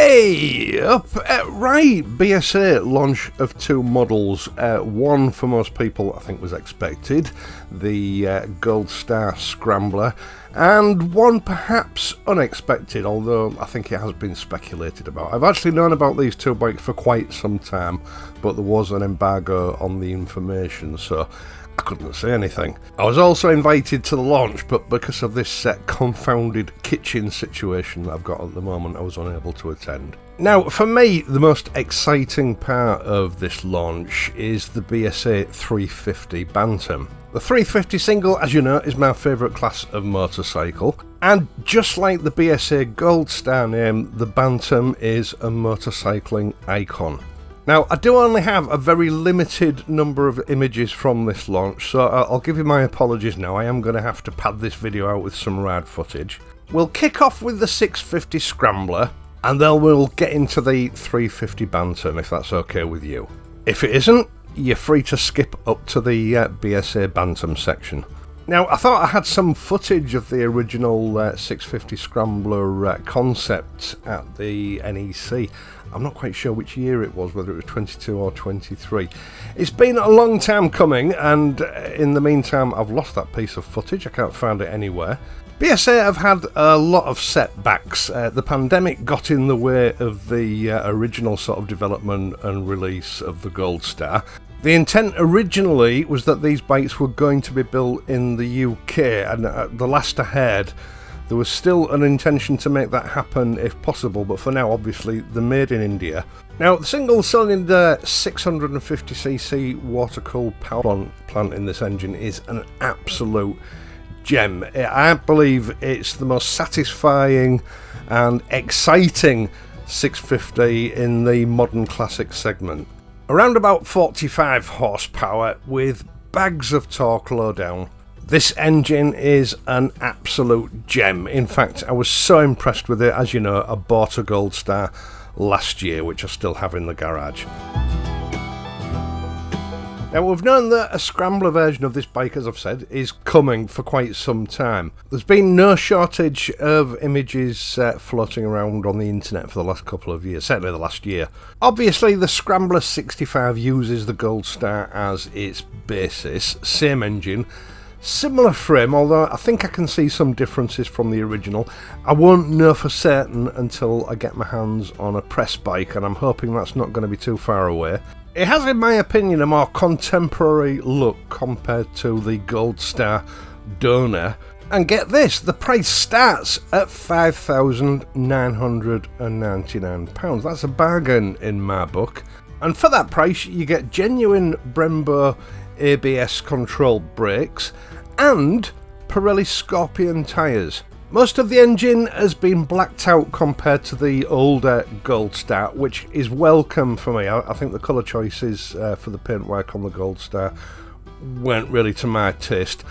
Hey up! Right, BSA launch of two models. One for most people I think was expected, the Gold Star Scrambler, and one perhaps unexpected, although I think it has been speculated about. I've actually known about these two bikes for quite some time, but there was an embargo on the information, so I couldn't say anything. I was also invited to the launch, but because of this confounded kitchen situation that I've got at the moment, I was unable to attend. Now, for me, the most exciting part of this launch is the BSA 350 Bantam. The 350 single, as you know, is my favourite class of motorcycle, and just like the BSA Gold Star name, the Bantam is a motorcycling icon. Now, I do only have a very limited number of images from this launch, so I'll give you my apologies now. I am going to have to pad this video out with some rad footage. We'll kick off with the 650 Scrambler, and then we'll get into the 350 Bantam, if that's okay with you. If it isn't, you're free to skip up to the BSA Bantam section. Now, I thought I had some footage of the original 650 Scrambler concept at the NEC. I'm not quite sure which year it was, whether it was 22 or 23. It's been a long time coming, and in the meantime I've lost that piece of footage. I can't find it anywhere. BSA have had a lot of setbacks. The pandemic got in the way of the original sort of development and release of the Gold Star. The intent originally was that these bikes were going to be built in the UK, and the last I heard, there was still an intention to make that happen if possible, but for now, obviously, they're made in India. Now, the single-cylinder 650cc water-cooled power plant in this engine is an absolute gem. I believe it's the most satisfying and exciting 650 in the modern classic segment. Around about 45 horsepower with bags of torque low down. This engine is an absolute gem. In fact, I was so impressed with it. As you know, I bought a Gold Star last year, which I still have in the garage. Now, we've known that a Scrambler version of this bike, as I've said, is coming for quite some time. There's been no shortage of images floating around on the internet for the last couple of years, certainly the last year. Obviously, the Scrambler 65 uses the Gold Star as its basis, same engine, similar frame, although I think I can see some differences from the original. I won't know for certain until I get my hands on a press bike, and I'm hoping that's not going to be too far away. It has, in my opinion, a more contemporary look compared to the Gold Star Donor. And get this, the price starts at £5,999. That's a bargain in my book. And for that price, you get genuine Brembo ABS controlled brakes and Pirelli Scorpion tyres. Most of the engine has been blacked out compared to the older Gold Star, which is welcome for me. I think the colour choices for the paintwork on the Gold Star weren't really to my taste.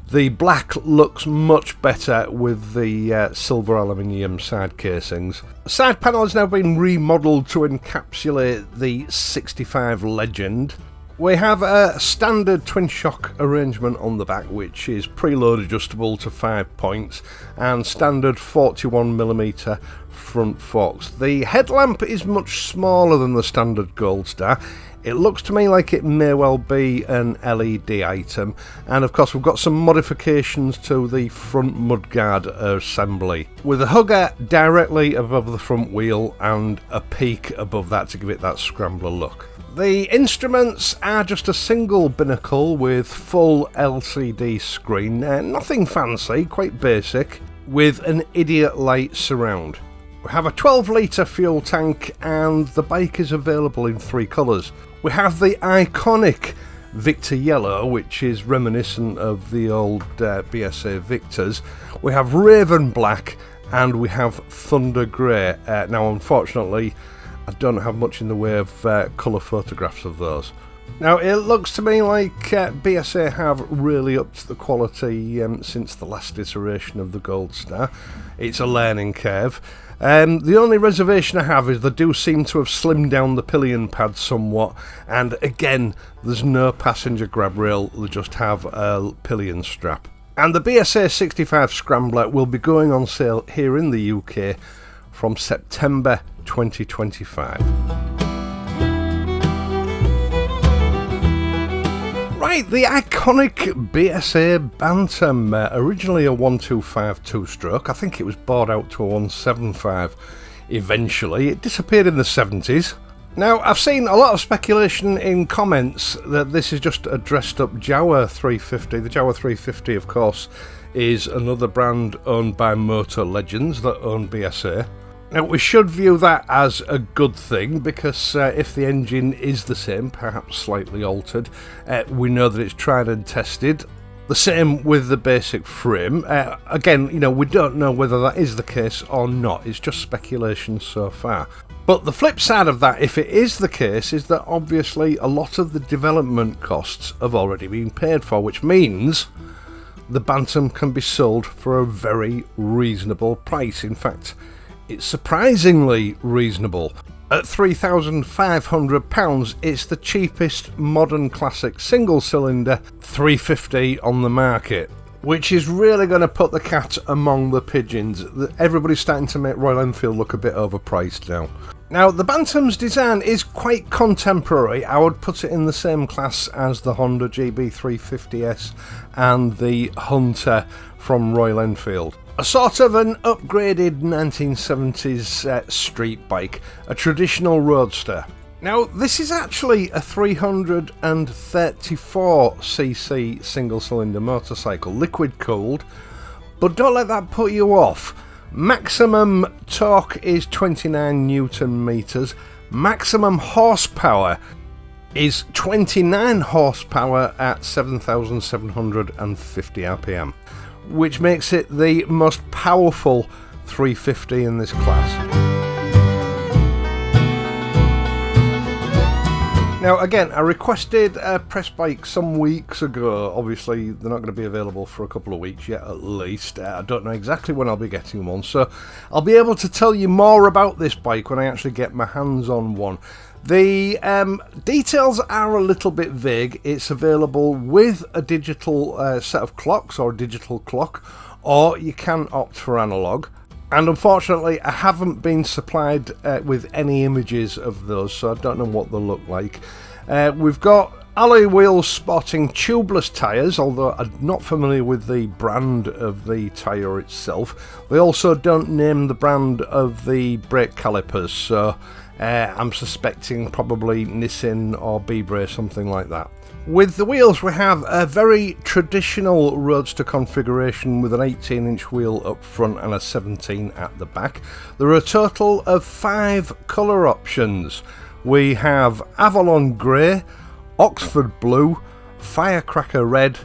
The black looks much better with the silver aluminium side casings. The side panel has now been remodelled to encapsulate the 65 Legend. We have a standard twin shock arrangement on the back, which is preload adjustable to 5 points, and standard 41mm front forks. The headlamp is much smaller than the standard Gold Star. It looks to me like it may well be an LED item, and of course we've got some modifications to the front mudguard assembly, with a hugger directly above the front wheel and a peak above that to give it that Scrambler look. The instruments are just a single binnacle with full LCD screen, nothing fancy, quite basic, with an idiot light surround. We have a 12-litre fuel tank, and the bike is available in 3 colours. We have the iconic Victor Yellow, which is reminiscent of the old BSA Victors. We have Raven Black, and we have Thunder Grey. Now, unfortunately, I don't have much in the way of colour photographs of those. Now, it looks to me like BSA have really upped the quality since the last iteration of the Gold Star. It's a learning curve. The only reservation I have is they do seem to have slimmed down the pillion pad somewhat, and again, there's no passenger grab rail, they just have a pillion strap. And the BSA 65 Scrambler will be going on sale here in the UK from September 2025. Right, the iconic BSA Bantam, originally a 125 two-stroke. I think it was bought out to a 175 eventually. It disappeared in the 70s. Now, I've seen a lot of speculation in comments that this is just a dressed-up Jawa 350. The Jawa 350, of course, is another brand owned by Motor Legends that own BSA. Now, we should view that as a good thing, because if the engine is the same, perhaps slightly altered, we know that it's tried and tested. The same with the basic frame. Again, you know, we don't know whether that is the case or not. It's just speculation so far. But the flip side of that, if it is the case, is that obviously a lot of the development costs have already been paid for, which means the Bantam can be sold for a very reasonable price. In fact, it's surprisingly reasonable. At £3,500, it's the cheapest modern classic single-cylinder 350 on the market, which is really going to put the cat among the pigeons. Everybody's starting to make Royal Enfield look a bit overpriced now. Now, the Bantam's design is quite contemporary. I would put it in the same class as the Honda GB350S and the Hunter from Royal Enfield. A sort of an upgraded 1970s street bike, a traditional roadster. Now, this is actually a 334cc single-cylinder motorcycle, liquid-cooled, but don't let that put you off. Maximum torque is 29 Newton meters. Maximum horsepower is 29 horsepower at 7,750 RPM, which makes it the most powerful 350 in this class. Now, again, I requested a press bike some weeks ago. Obviously, they're not going to be available for a couple of weeks yet, at least. I don't know exactly when I'll be getting one, so I'll be able to tell you more about this bike when I actually get my hands on one. The details are a little bit vague. It's available with a digital set of clocks, or a digital clock, or you can opt for analog. And unfortunately, I haven't been supplied with any images of those, so I don't know what they'll look like. We've got alloy wheels sporting tubeless tyres, although I'm not familiar with the brand of the tyre itself. They also don't name the brand of the brake calipers, so I'm suspecting probably Nissin or B-Brace, something like that. With the wheels, we have a very traditional roadster configuration with an 18-inch wheel up front and a 17 at the back. There are a total of 5 colour options. We have Avalon Grey, Oxford Blue, Firecracker Red,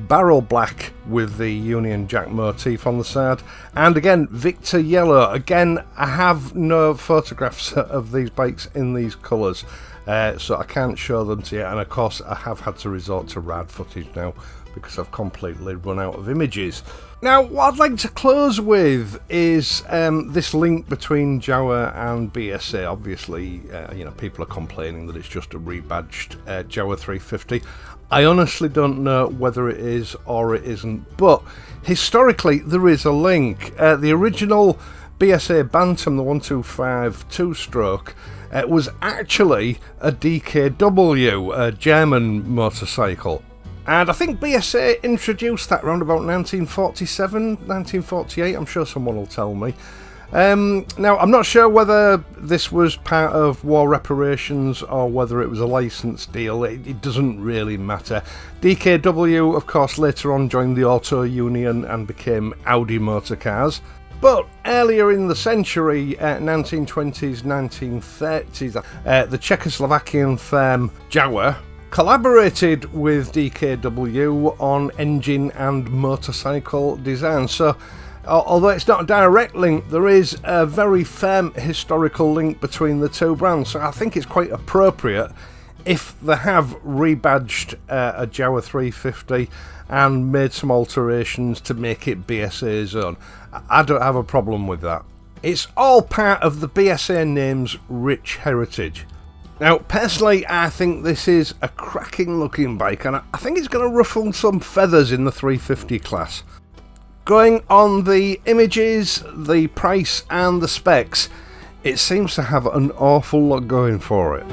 Barrel Black with the Union Jack motif on the side, and again Victor Yellow. Again, I have no photographs of these bikes in these colours, so I can't show them to you, and of course I have had to resort to RAD footage now because I've completely run out of images. Now, what I'd like to close with is this link between Jawa and BSA. Obviously, you know, people are complaining that it's just a rebadged Jawa 350. I honestly don't know whether it is or it isn't, but historically there is a link. The original BSA Bantam, the 125 two-stroke, was actually a DKW, a German motorcycle. And I think BSA introduced that around about 1947, 1948, I'm sure someone will tell me. Now, I'm not sure whether this was part of war reparations or whether it was a licence deal. It doesn't really matter. DKW, of course, later on joined the Auto Union and became Audi Motor Cars. But earlier in the century, 1920s, 1930s, the Czechoslovakian firm Jawa collaborated with DKW on engine and motorcycle design. So, although it's not a direct link, there is a very firm historical link between the two brands. So I think it's quite appropriate if they have rebadged a Jawa 350 and made some alterations to make it BSA's own. I don't have a problem with that. It's all part of the BSA name's rich heritage. Now, personally, I think this is a cracking looking bike, and I think it's going to ruffle some feathers in the 350 class. Going on the images, the price and the specs, It seems to have an awful lot going for it.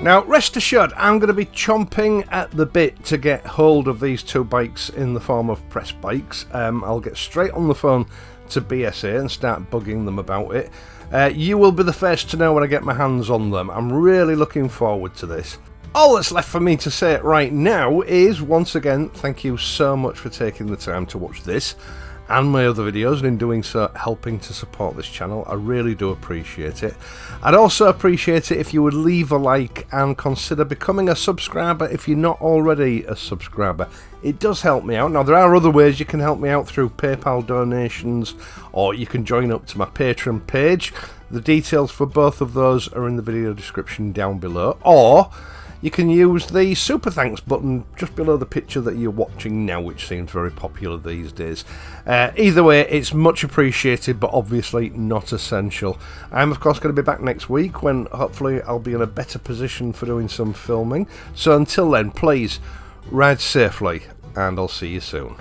Now, rest assured, I'm going to be chomping at the bit to get hold of these two bikes in the form of press bikes. I'll get straight on the phone to BSA and start bugging them about it. You will be the first to know when I get my hands on them. I'm really looking forward to this. All that's left for me to say right now is, once again, thank you so much for taking the time to watch this and my other videos, and in doing so helping to support this channel. I really do appreciate it. I'd also appreciate it if you would leave a like and consider becoming a subscriber if you're not already a subscriber. It does help me out. Now, there are other ways you can help me out through PayPal donations, or you can join up to my Patreon page. The details for both of those are in the video description down below, or you can use the super thanks button just below the picture that you're watching now, which seems very popular these days. Either way, it's much appreciated, but obviously not essential. I'm of course going to be back next week when hopefully I'll be in a better position for doing some filming. So until then, please ride safely, and I'll see you soon.